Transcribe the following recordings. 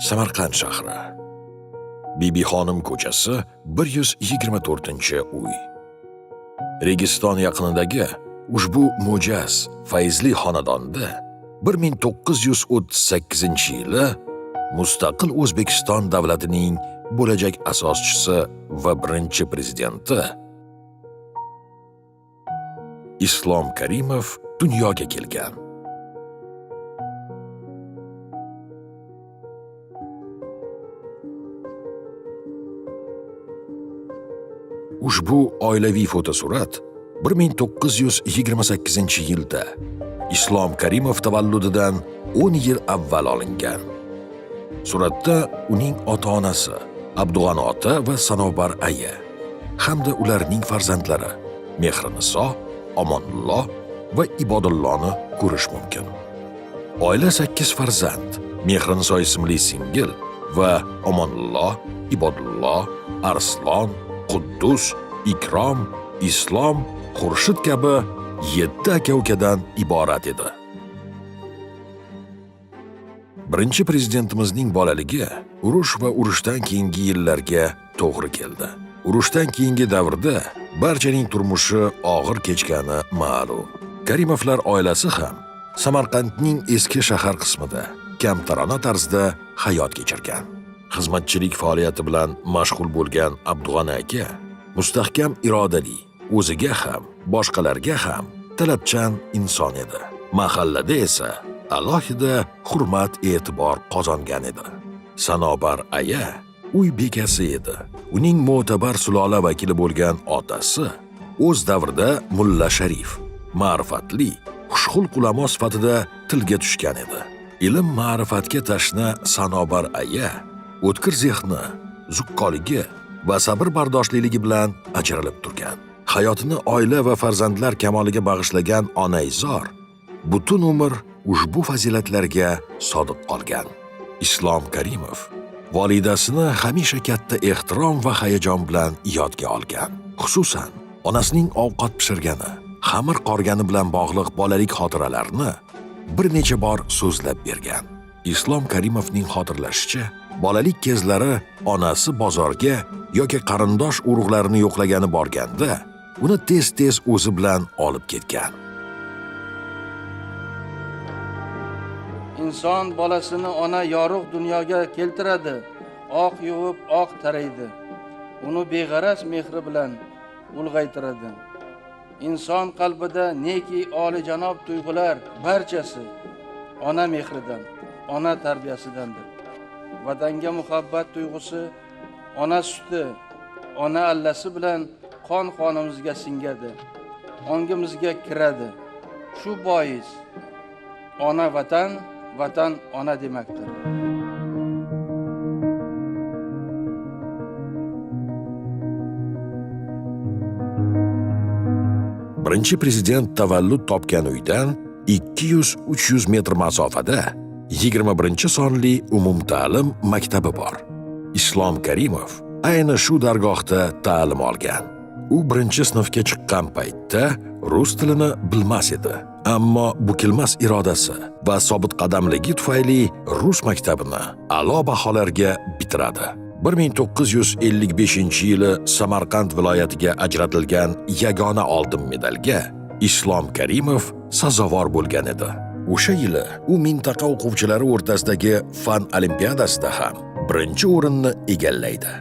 Samarqand shahri. Bibixonim ko'chasi 124-uy. Registon yaqinidagi ushbu mo'jaz, fayzli xonadonda 1938-yili mustaqil O'zbekiston davlatining bo'lajak asoschisi va birinchi prezidenti Islom Karimov dunyoga kelgan. Ushbu oilaviy fotosurat 1928-yilda Islom Karimov tavalludidan 10 yil avval olingan. Suratda uning ota-onasi Abdug'an ota va Sanobar aya hamda ularning farzandlari Mehriniso, Omonullo va Ibodullohni ko'rish mumkin. Oila 8 farzand, Mehriniso ismli singil va Omonullo, Ibodullo, Arslon, Quddus, Ikrom, Islom, Xurshid kabi 7 aka-ukadan iborat edi. Birinchi prezidentimizning bolaligi urush va urushdan keyingi yillarga to'g'ri keldi. Urushdan keyingi davrda barchaning turmushi og'ir kechgani ma'lum. Karimovlar oilasi ham Samarqandning eski shahar qismida kamtarona tarzda hayot kechirgan. Xizmatchilik faoliyati bilan mashg'ul bo'lgan Abdug'an aka mustahkam irodali, o'ziga ham, boshqalarga ham talabchan inson edi. Mahallada esa alohida hurmat e'tibor qozongan edi. Sanobar aya uy bekasi edi. Uning mo'tabar sulola vakili bo'lgan otasi o'z davrida Mulla Sharif, ma'rifatli, xushxulq ulamo sifatida tilga tushgan edi. Ilm ma'rifatga tashna Sanobar aya o'tkir zehni, zuqqoligi va sabr bardoshliligi bilan ajralib turgan. Hayotini oila va farzandlar kamoliga bag'ishlagan onaizor butun umr ushbu fazilatlarga sodiq qolgan. Islom Karimov volidasini hamisha katta ehtirom va hayajon bilan yodga olgan. Xususan, onasining ovqat pishirgani, xamir qorgani bilan bog'liq bolalik xotiralarini bir necha bor so'zlab bergan. Islom Karimovning xotirlashicha, bolalik kezlari onasi bozorga yoki qarindosh urug'larini yo'qlagani borganda, uni tez-tez o'zi bilan olib ketgan. Inson bolasini ona yorug' dunyoga keltiradi, oq yuvib, oq taraydi. Uni beg'araz mehri bilan ulg'aytiradi. Inson qalbida neki olijanob tuyg'ular barchasi ona mehridan, ona tarbiyasidandir. Vatanga muhabbat tuyg'usi ona suti, ona allasi bilan qon-qonimizga singadi, ongimizga kiradi. Shu bois ona vatan, vatan ona demakdir. Birinchi prezident tavallud topgan uydan 200-300 metr masofada 21-sonli umumta'lim maktabi bor. Islom Karimov ayni shu dargohda ta'lim olgan. U birinchi sinfga chiqqan paytda rus tilini bilmas edi. Ammo bukilmas irodasi va sobit qadamligi tufayli rus maktabini a'lo baholarga bitiradi. 1955-yili Samarqand viloyatiga ajratilgan yagona oltin medalga Islom Karimov sazovor bo'lgan edi. O'sha yili u mintaqa o'quvchilari o'rtasidagi fan olimpiadasida ham birinchi o'rinni egallaydi.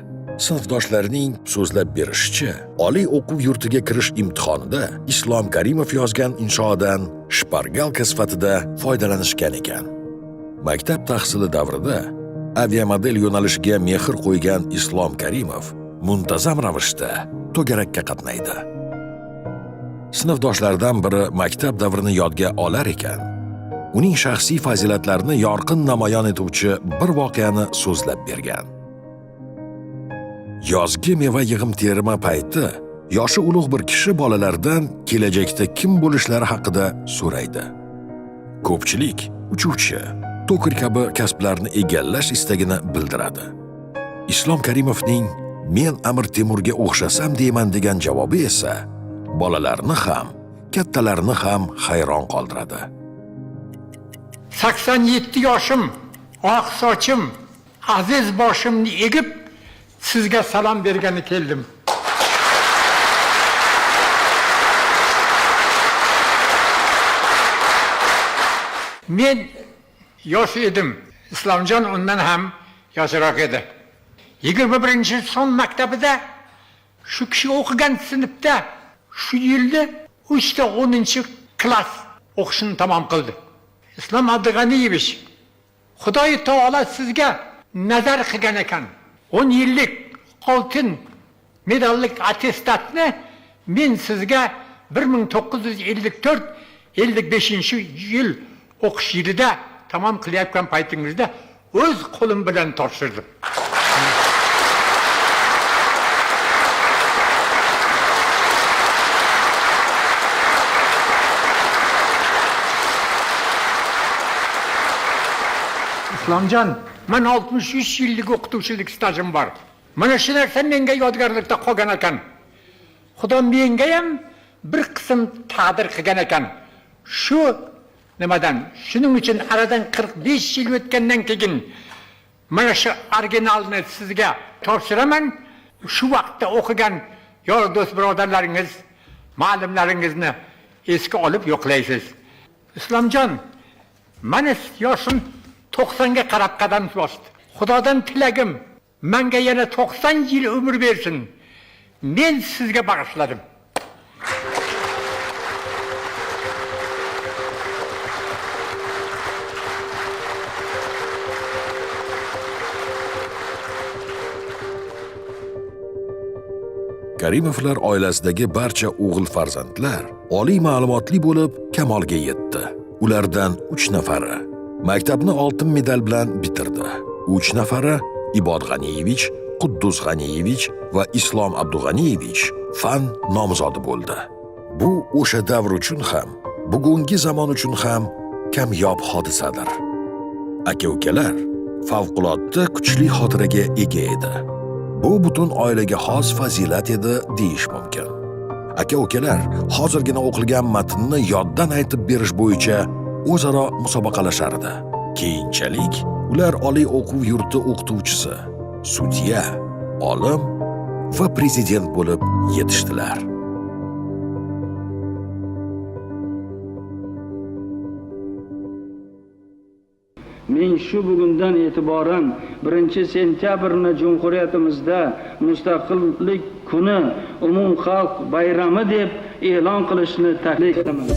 Sinfdoshlarining so'zlab berishicha, oliy o'quv yurtiga kirish imtihonida Islom Karimov yozgan inshodan shpargalka sifatida foydalanishgan ekan. Maktab tahsili davrida aviamodel yo'nalishiga mehr qo'ygan Islom Karimov muntazam ravishda to'garakka qatnaydi. Sinfdoshlaridan biri maktab davrini yodga olar ekan, uning shaxsiy fazilatlarini yorqin namoyon etuvchi bir voqeani so'zlab bergan. Yozgi meva yig'im terima payti yoshi ulug' bir kishi bolalardan kelajakda kim bo'lishlari haqida so'raydi. Ko'pchilik uchuvchi, to'kir kabi kasblarni egallash istagini bildiradi. Islom Karimovning "Men Amir Temurga o'xshasam deyman" degan javobi esa bolalarni ham, kattalarni ham hayron qoldiradi. 87 yoshim, oq sochim, aziz boshimni egib sizga salom bergani keldim. Men yosh edim. Islomjon undan ham yoshroq edi. 21-son maktabida shu kishi o'qigan sinfda shu yilda 3 ta 10-klass o'qishini tamom qildi. Islom Abdug'aniyevich, Xudoy taolo sizga nazar qilgan ekan. 10 yillik oltin medallik attestatni men sizga 1954-55-yil o'qish yilida tamom qilayotgan paytingizda o'z qo'lim bilan topshirdim. Islomjon, men 63 yillik o'qituvchilik stajim bor. Mana shu narsa menga yodgorlikda qolgan ekan. Xudo menga ham bir qism taqdir qilgan ekan. Shu nimadan? Shuning uchun aradan 45 yil o'tgandan keyin mana shu originalni sizga topshiraman. Shu vaqtda o'qigan yor do'st birodarlaringiz, ma'lumlaringizni esga olib yo'qlaysiz. Islomjon, mana yoshim 90 ga qarab qadam bosdi. Xudodan tilagim, menga yana 90 yil umr bersin. Men sizga bag'ishladim. Karimovlar oilasidagi barcha o'g'il farzandlar oliy ma'lumotli bo'lib kamolga yetdi. Ulardan 3 nafari maktabni oltin medal bilan bitirdi. 3 nafari Ibod G'aniyevich, Quddus G'aniyevich va Islom Abdug'aniyevich fan nomzodi bo'ldi. Bu o'sha davr uchun ham, bugungi zamon uchun ham kamyob hodisadir. Aka-ukalar favqulodda kuchli xotiraga ega edi. Bu butun oilaga xos fazilat edi deyish mumkin. Aka-ukalar hozirgina o'qilgan matnni yoddan aytib berish bo'yicha o'zaro musobaqalashardi. Keyinchalik ular oliy o'quv yurti o'qituvchisi, sudya, olim va prezident bo'lib yetishdilar. Men shu bugundan e'tiboran 1-sentyabrni Jumhuriyatimizda Mustaqillik kuni umumxalq bayrami deb e'lon qilishni taklif etaman.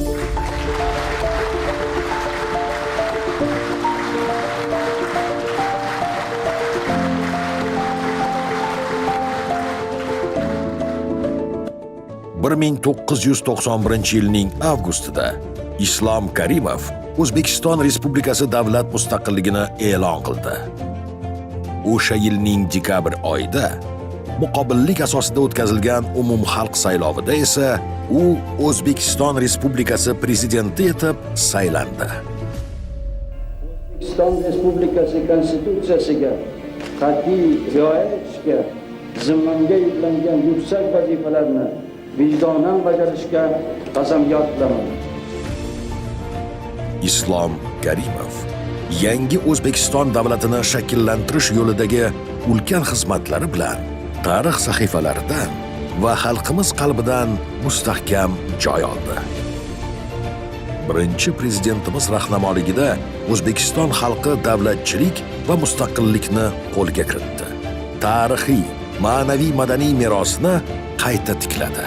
...1991-yilning avgustida Islom Karimov O'zbekiston Respublikasi davlat mustaqilligini e'lon qildi. O'sha yilning dekabr oyida muqobillik asosida o'tkazilgan umumxalq saylovida esa u O'zbekiston Respublikasi prezidenti etib saylandi. O'zbekiston Respublikasi konstitutsiyasiga qat'iy rioya etishga, zimmamga yuklangan yuksak vazifalarni vijdonan bajarishga qasamyod qilaman. Islom Karimov yangi O'zbekiston davlatini shakllantirish yo'lidagi ulkan xizmatlari bilan tarix sahifalaridan va xalqimiz qalbidan mustahkam joy oldi. Birinchi prezidentimiz rahnamoligida O'zbekiston xalqi davlatchilik va mustaqillikni qo'lga kiritdi. Tarixiy, ma'naviy madaniy merosni qayta tikladi.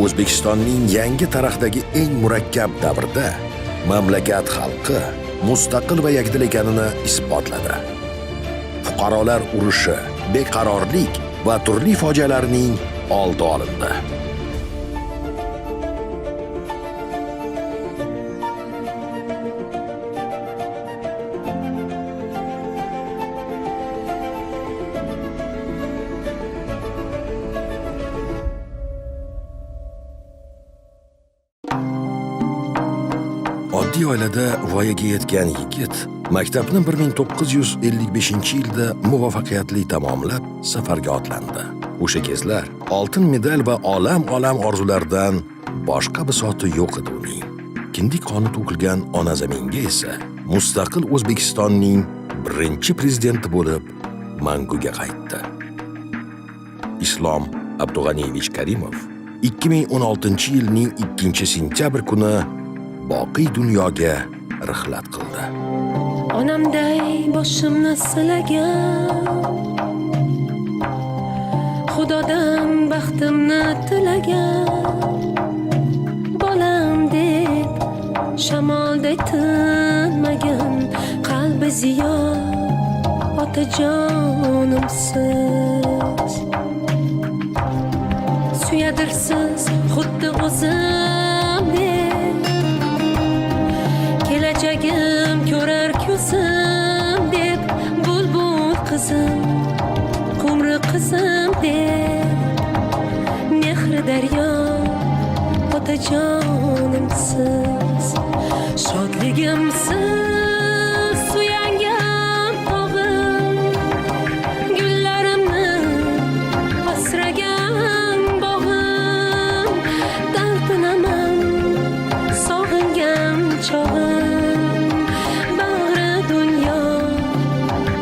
O'zbekistonning yangi tarixdagi eng murakkab davrida mamlakat xalqi mustaqil va yakdil ekanini isbotladi. Fuqarolar urushi, beqarorlik va turli fojialarning oldi olindi. Oddiy oilada voyaga yetgan yigit maktabni 1955-yilda muvaffaqiyatli tamomlab safarga otlandi. O'sha kezlar oltin medal va olam orzularidan boshqa bisoti yo'q edi uning. Kindik qoni to'kilgan ona zaminga esa mustaqil O'zbekistonning birinchi prezidenti bo'lib manguga qaytdi. Islom Abdug'aniyevich Karimov 2016-yilning 2-sentyabr kuni boqiy dunyoga rihlat qildi. Onamday boshimni silagan, Xudodan baxtimni tilagan, bolam deb shamolday tinmagan, qalbi ziyo otajonimsiz. Suyadirsiz xuddi o'zimdek, kelajagim ko'rar ko'zim deb, bulbul qizim, qumri qizim deb, mehri daryo otajonimsiz. Shodligimsiz suyangan tog'im, gullarimni asragan bog'im, talpinaman sog'ingan chog'im, bag'ri dunyo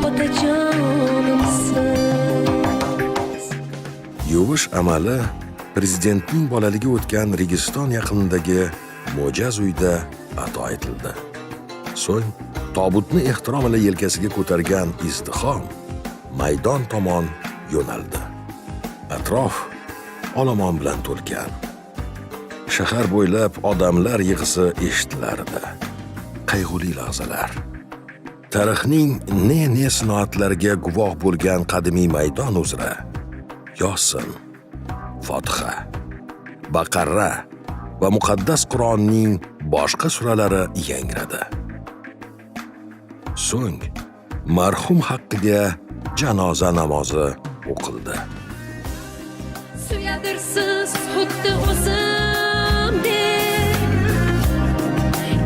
otajonimsiz. Yuvish amali prezidentning bolaligi o'tgan Registon yaqinidagi mo'jaz uyda ato etildi. So'ng tobutni ehtirom ila yelkasiga ko'targan izdihom maydon tomon yo'naldi. Atrof olomon bilan to'lgan. Shahar bo'ylab odamlar yig'isi eshitilardi. Qayg'uli lahzalar. Tarixning ne sinoatlariga guvoh bo'lgan qadimiy maydon uzra Yosin, Fotiha, Baqara va muqaddas Qur'onning boshqa suralari yangradi. So'ng marhum haqqiga janoza namozi o'qildi. Suyadirsiz xuddi o'zimdek,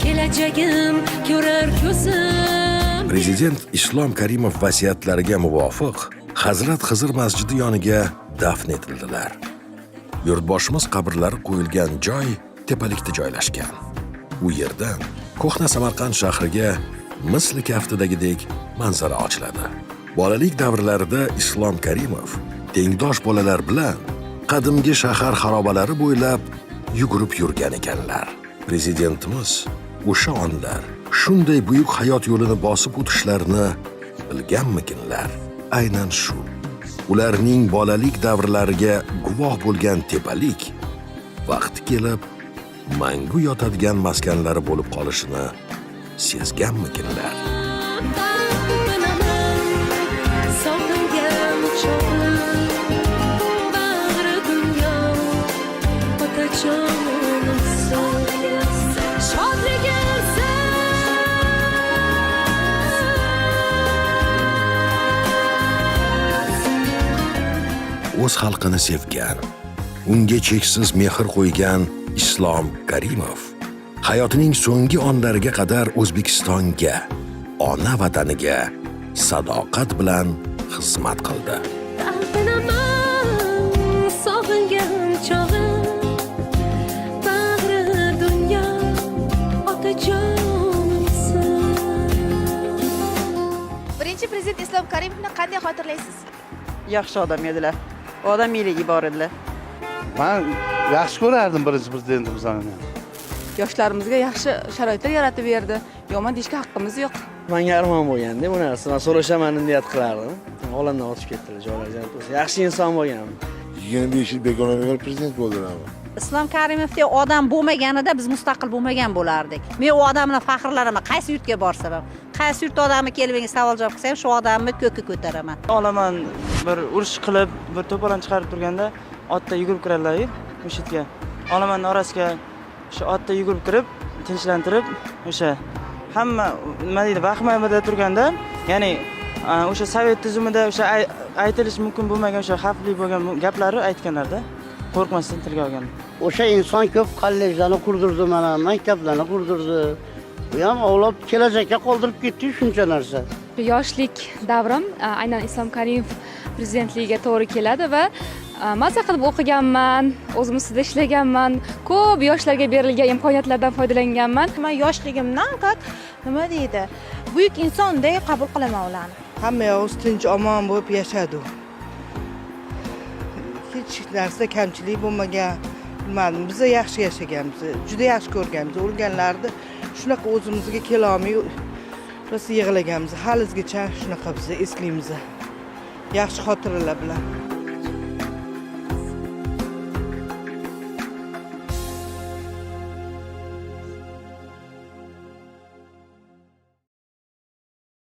kelajagim ko'rar ko'zim. Prezident Islom Karimov vasiyatlariga muvofiq Hazrat Xizr masjidi yoniga dafn etildilar. Yurtboshimiz qabrlari qo'yilgan joy tepalikda joylashgan. U yerdan Ko'hna Samarqand shahriga misli kaftidagidek manzara ochiladi. Bolalik davrlarida Islom Karimov tengdosh bolalar bilan qadimgi shahar xarobalari bo'ylab yugurib yurgan ekanlar. Prezidentimiz o'sha onlar shunday buyuk hayot yo'lini bosib o'tishlarini bilganmikinlar? Aynan shu. Ularning bolalik davrlariga guvoh bo'lgan tepalik vaqti kelib mangu yotadigan maskanlari bo'lib qolishini sezganmikinlar? Sog'ingan chog'im, bag'ri dunyo otajonimsiz. Shodligimsiz o'z xalqini sevgan, unga cheksiz mehr qo'ygan Islom Karimov hayotining so'nggi onlariga qadar O'zbekistonga, ona vataniga sadoqat bilan xizmat qildi. talpinaman sog'ingan chog'im, bag'ri dunyo otajonimsiz. Birinchi prezident Islom Karimovni qanday xotirlaysiz? Yaxshi odam edilar. Odamiyligi bor edilar. Men yaxshi ko'rardim birinchi prezidentimizni. Yoshlarimizga yaxshi sharoitlar yaratib berdi. Yomon deyishga haqqimiz yo'q. Menga armon bo'lganda bu narsani so'rashaman deb niyat qilardim. Olamdan o'tib ketdilar joylardan. Yaxshi inson bo'lgan. 25 yil begonaga prezident bo'ldilar. Islom Karimovdek odam bo'lmaganida biz mustaqil bo'lmagan bo'lardik. Men u odamni faxrlanaman. Qaysi yurtga borsam ham, qaysi yurt odami kelib menga savol javob qilsa ham shu odamni ko'kka ko'taraman. Olaman bir urush qilib, bir to'polon chiqarib turganda otda yugurib kiradilar-ku mushitga. Olamanning orasiga o'sha otda yugurib kirib, tinchlantirib, o'sha hamma nima deydi, vahimada turganda, ya'ni o'sha sovet tuzumida o'sha aytilish mumkin bo'lmagan o'sha xavfli bo'lgan gaplarni aytganlarda, qo'rqmasdan tilga olgan. O'sha inson ko'p kollejlarni qurdirdi, mana maktablarni qurdirdi. Bu ham avlod kelajakka qoldirib ketdi shuncha narsa. Yoshlik davrim aynan Islom Karimov prezidentligiga to'g'ri keladi va Maza qilib o'qiganman, o'zim ustida ishlaganman, ko'p yoshlarga berilgan imkoniyatlardan foydalanganman. Men yoshligimdan nima deydi? Buyuk insonday qabul qilaman ularni. Hamma yoq tinch omon bo'lib yashadi. Hech narsa kamchilik bo'lmagan. Bilmadim, biz yaxshi yashaganmiz, juda yaxshi ko'rganmiz. O'lganlarni shunaqa o'zimizga kela olmay rosa yig'laganmiz. Halizgacha shunaqa biz eslaymiz. Yaxshi xotiralar bilan.